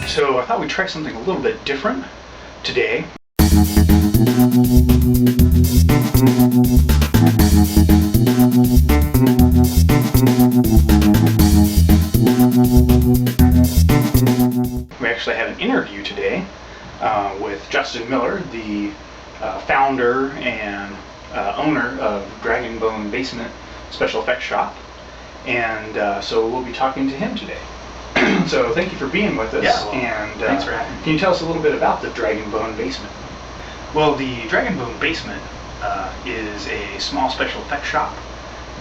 So I thought we'd try something a little bit different today. We actually have an interview today with Justin Miller, the founder and owner of DragonBone Basement Special Effects Shop, and so we'll be talking to him today. So thank you for being with us. Yeah, well, and thanks for having me. Can you tell us a little bit about the DragonBone Basement? Well, the DragonBone Basement is a small special effects shop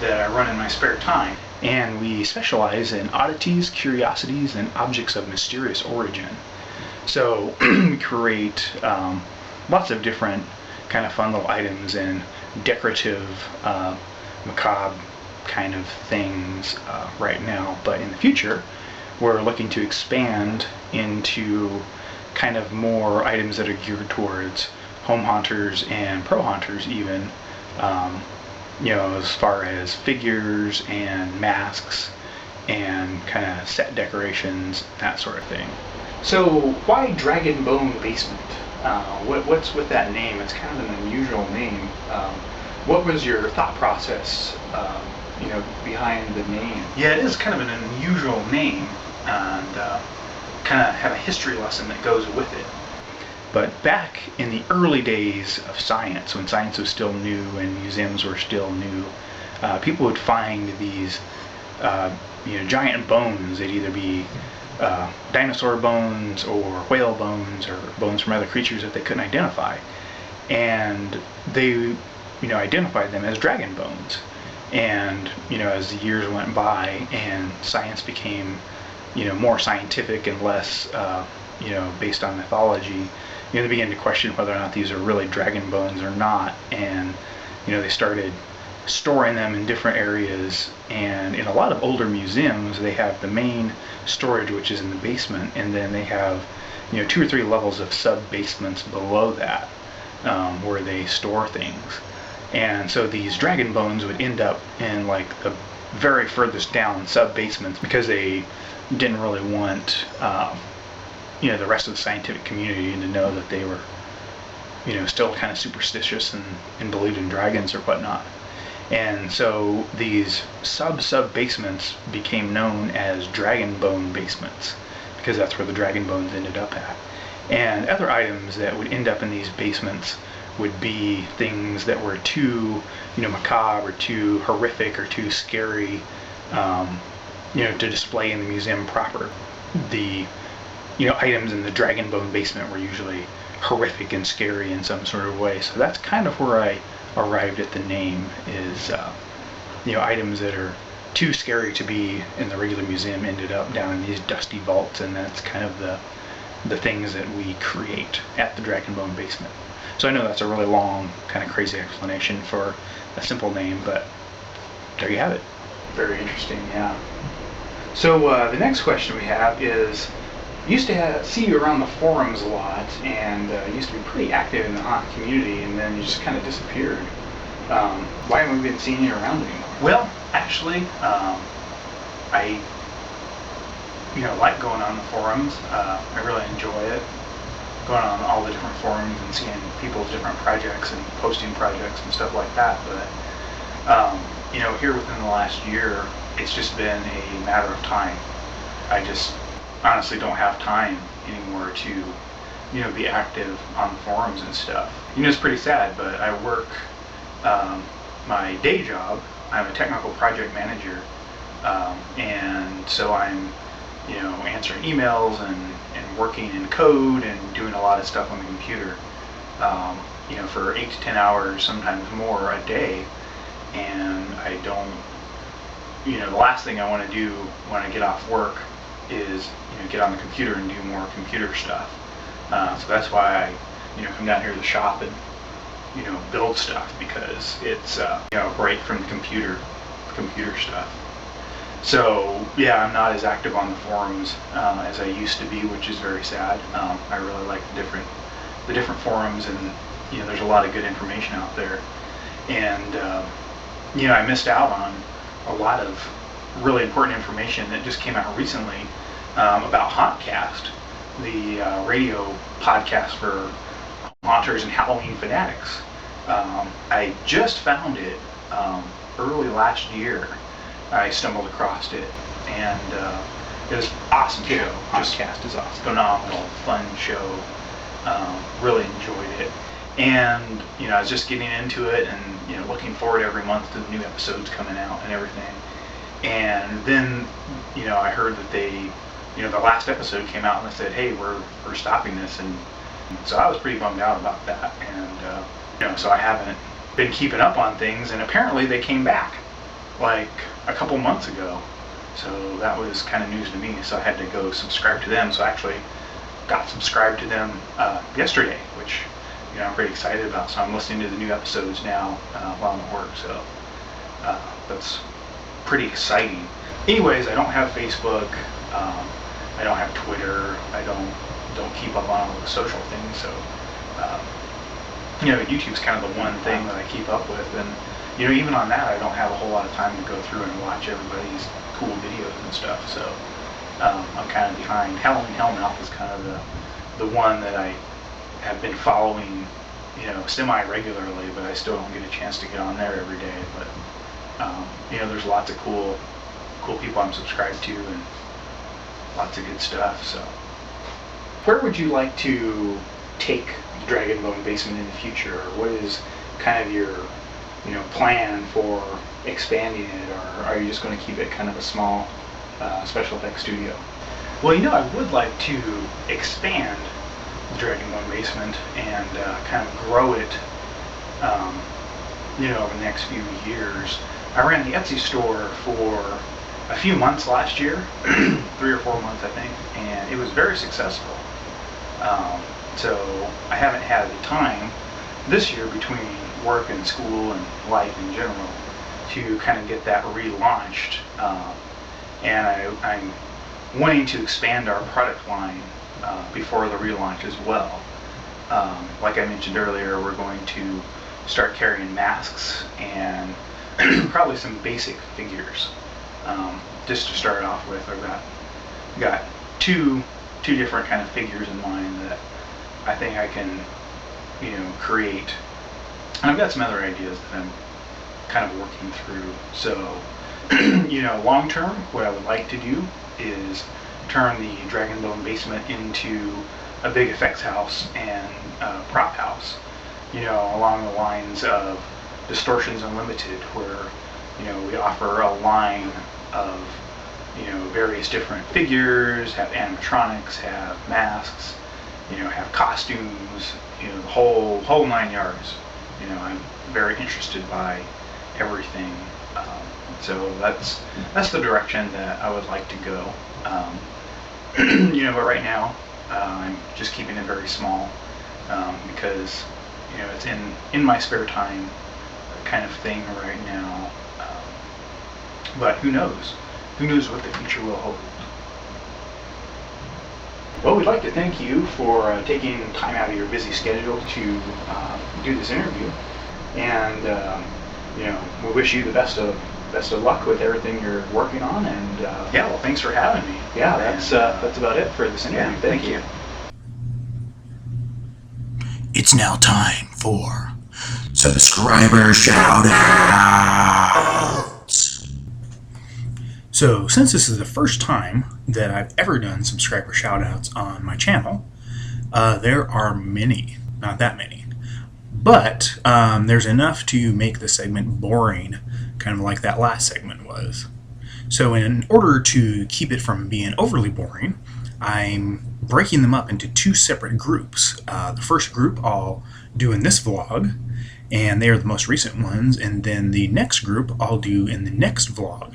that I run in my spare time, and we specialize in oddities, curiosities, and objects of mysterious origin. So we create lots of different kind of fun little items and decorative, macabre kind of things right now, but in the future we're looking to expand into kind of more items that are geared towards home hunters and pro hunters even, you know, as far as figures and masks and kind of set decorations, that sort of thing. So why DragonBone Basement? What's with that name? It's kind of an unusual name. What was your thought process, you know, behind the name? Yeah, it is kind of an unusual name, and kind of have a history lesson that goes with it. But back in the early days of science, when science was still new and museums were still new, people would find these you know, giant bones. They'd either be dinosaur bones or whale bones or bones from other creatures that they couldn't identify, and they, you know, identified them as dragon bones. And you know, as the years went by and science became, you know, more scientific and less you know, based on mythology, you know, they began to question whether or not these are really dragon bones or not. And you know, they started storing them in different areas, and in a lot of older museums they have the main storage, which is in the basement, and then they have, you know, 2 or 3 levels of sub basements below that, where they store things. And so these dragon bones would end up in like the very furthest down sub basements because they didn't really want you know, the rest of the scientific community to know that they were, you know, still kind of superstitious and believed in dragons or whatnot. And so these sub basements became known as DragonBone basements because that's where the dragon bones ended up at. And other items that would end up in these basements would be things that were too, you know, macabre or too horrific or too scary, you know, to display in the museum proper. The, you know, items in the DragonBone basement were usually horrific and scary in some sort of way. So that's kind of where I arrived at the name, is you know, items that are too scary to be in the regular museum ended up down in these dusty vaults, and that's kind of the things that we create at the DragonBone basement. So I know that's a really long, kind of crazy explanation for a simple name, but there you have it. Very interesting, yeah. So the next question we have is, I used to see you around the forums a lot, and used to be pretty active in the haunt community, and then you just kind of disappeared. Why haven't we been seeing you around anymore? Well, actually, I, you know, like going on the forums. I really enjoy it, going on all the different forums and seeing people's different projects and posting projects and stuff like that. But you know, here within the last year, it's just been a matter of time. I just honestly don't have time anymore to, you know, be active on the forums and stuff. You know, it's pretty sad, but I work my day job. I'm a technical project manager, and so I'm, you know, answering emails and working in code and doing a lot of stuff on the computer, you know, for 8 to 10 hours, sometimes more a day. And I don't, you know, the last thing I want to do when I get off work is get on the computer and do more computer stuff. So that's why I come down here to the shop and build stuff, because it's a break from the computer stuff. So yeah, I'm not as active on the forums as I used to be, which is very sad. I really like the different forums, and there's a lot of good information out there. And I missed out on a lot of really important information that just came out recently about Hauntcast, the radio podcast for haunters and Halloween fanatics. I just found it early last year. I stumbled across it, and it was an awesome show. Hauntcast is awesome, phenomenal, fun show. Really enjoyed it, and I was just getting into it, and looking forward every month to the new episodes coming out and everything. And then I heard that they the last episode came out, and they said, hey, we're stopping this, and so I was pretty bummed out about that. And so I haven't been keeping up on things, and apparently they came back like a couple months ago, so that was kind of news to me. So I had to go subscribe to them. So I actually got subscribed to them yesterday, which I'm pretty excited about. So I'm listening to the new episodes now while I'm at work, so that's pretty exciting. Anyways, I don't have Facebook, I don't have Twitter, I don't keep up on all the social things, so YouTube's kind of the one thing that I keep up with. And even on that, I don't have a whole lot of time to go through and watch everybody's cool videos and stuff, so I'm kind of behind. Halloween Hellmouth is kind of the one that I have been following semi-regularly, but I still don't get a chance to get on there every day. But there's lots of cool people I'm subscribed to, and lots of good stuff. So where would you like to take the DragonBone basement in the future? Or what is kind of your plan for expanding it, or are you just going to keep it kind of a small special effects studio? Well, I would like to expand the DragonBone basement and kind of grow it over the next few years. I ran the Etsy store for a few months last year, 3 or 4 months I think, and it was very successful. So I haven't had the time this year, between work and school and life in general, to kind of get that relaunched. And I'm wanting to expand our product line before the relaunch as well. Like I mentioned earlier, we're going to start carrying masks and probably some basic figures. Just to start off with, I've got two different kind of figures in mind that I think I can create, and I've got some other ideas that I'm kind of working through. So long term, what I would like to do is turn the DragonBone basement into a big effects house and prop house, along the lines of Distortions Unlimited, where we offer a line of various different figures, have animatronics, have masks, have costumes, the whole 9 yards. I'm very interested by everything. So that's the direction that I would like to go. But right now I'm just keeping it very small because it's in my spare time kind of thing right now. But who knows? Who knows what the future will hold? Well, we'd like to thank you for taking time out of your busy schedule to do this interview, and we wish you the best of luck with everything you're working on. And yeah, well, thanks for having me. Yeah, that's about it for this interview. Yeah, thank you. It's now time for subscriber shout-outs. So, since this is the first time that I've ever done subscriber shout-outs on my channel, there are many, not that many, but there's enough to make the segment boring, kind of like that last segment was. So in order to keep it from being overly boring, I'm breaking them up into 2 separate groups. The first group I'll do in this vlog, and they are the most recent ones, and then the next group I'll do in the next vlog.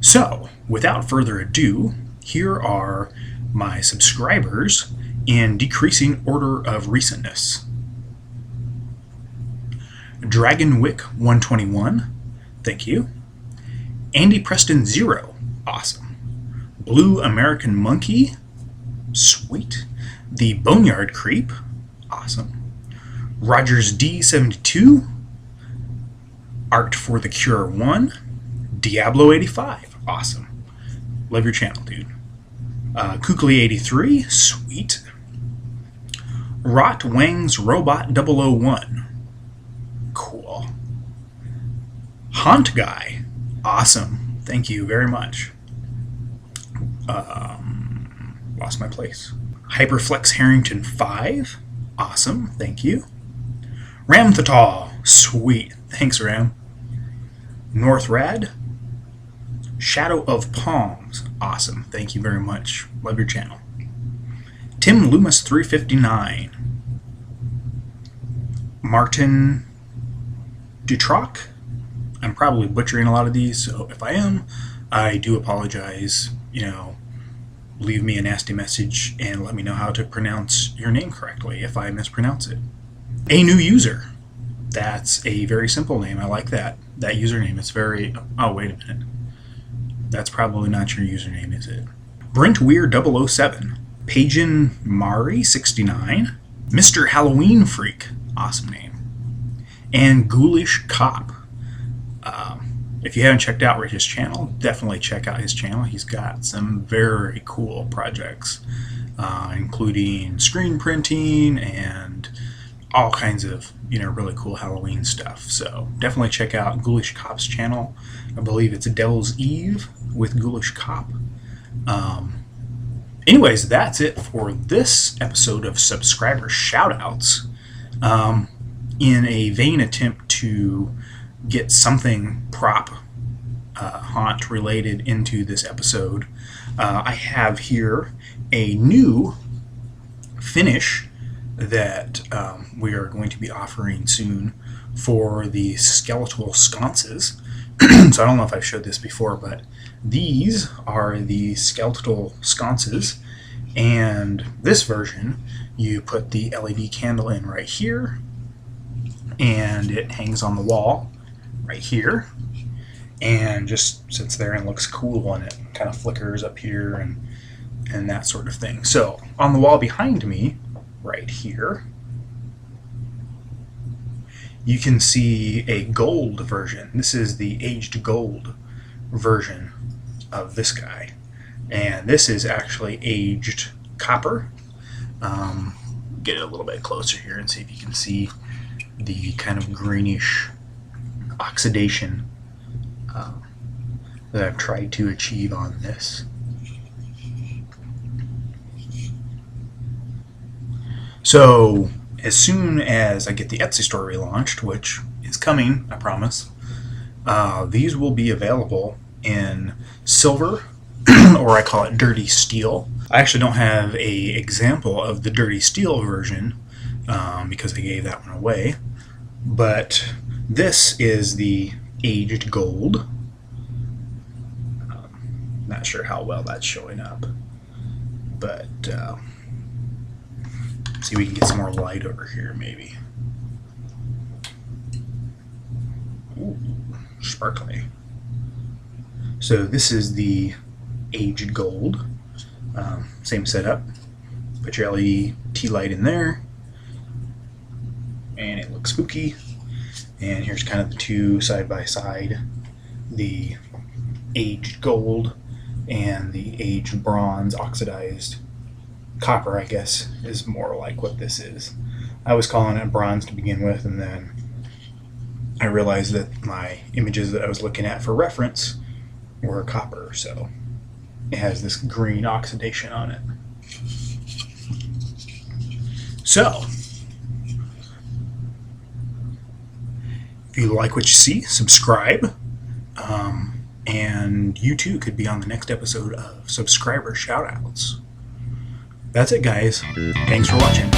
So, without further ado, here are my subscribers in decreasing order of recentness. Dragonwick 121, thank you. Andy Preston 0, awesome. Blue American Monkey, sweet. The Boneyard Creep, awesome. Rogers D72, Art for the Cure 1, Diablo 85, awesome. Love your channel, dude. Kukli 83, sweet. Rot Wang's Robot 001, cool. Haunt Guy, awesome. Thank you very much. Lost my place. Hyperflex Harrington 5, awesome. Thank you. Ramthatal, sweet. Thanks, Ram. Northrad, Shadow of Palms, awesome. Thank you very much. Love your channel. Tim Loomis 359. Martin Dutrock. I'm probably butchering a lot of these, so if I am, I do apologize. You know, leave me a nasty message and let me know how to pronounce your name correctly if I mispronounce it. A new user. That's a very simple name. I like that. That username is very... Oh, wait a minute. That's probably not your username, is it? Brent Weir 007. Pagan Mari 69. Mr. Halloween Freak. Awesome name. And Ghoulish Cop. If you haven't checked out his channel, definitely check out his channel. He's got some very cool projects, including screen printing and all kinds of, you know, really cool Halloween stuff. So definitely check out Ghoulish Cop's channel. I believe it's Devil's Eve with Ghoulish Cop. Anyways, that's it for this episode of Subscriber Shoutouts. In a vain attempt to get something prop haunt related into this episode, I have here a new finish that we are going to be offering soon for the skeletal sconces. So I don't know if I've showed this before, but these are the skeletal sconces, and this version you put the LED candle in right here, and it hangs on the wall right here and just sits there and looks cool, and it kind of flickers up here and that sort of thing. So on the wall behind me right here, you can see a gold version. This is the aged gold version of this guy, and this is actually aged copper. Get it a little bit closer here and see if you can see the kind of greenish oxidation that I've tried to achieve on this. So as soon as I get the Etsy store relaunched, which is coming, I promise, these will be available in silver, or I call it dirty steel. I actually don't have an example of the dirty steel version because I gave that one away, but this is the aged gold. Not sure how well that's showing up, but see if we can get some more light over here maybe. Ooh, sparkly. So this is the aged gold. Same setup. Put your LED tea light in there, and it looks spooky. And here's kind of the two side by side, the aged gold and the aged bronze oxidized copper, I guess, is more like what this is. I was calling it bronze to begin with, and then I realized that my images that I was looking at for reference were copper, so it has this green oxidation on it. So, if you like what you see, subscribe, and you too could be on the next episode of Subscriber Shoutouts. That's it, guys. Thanks for watching.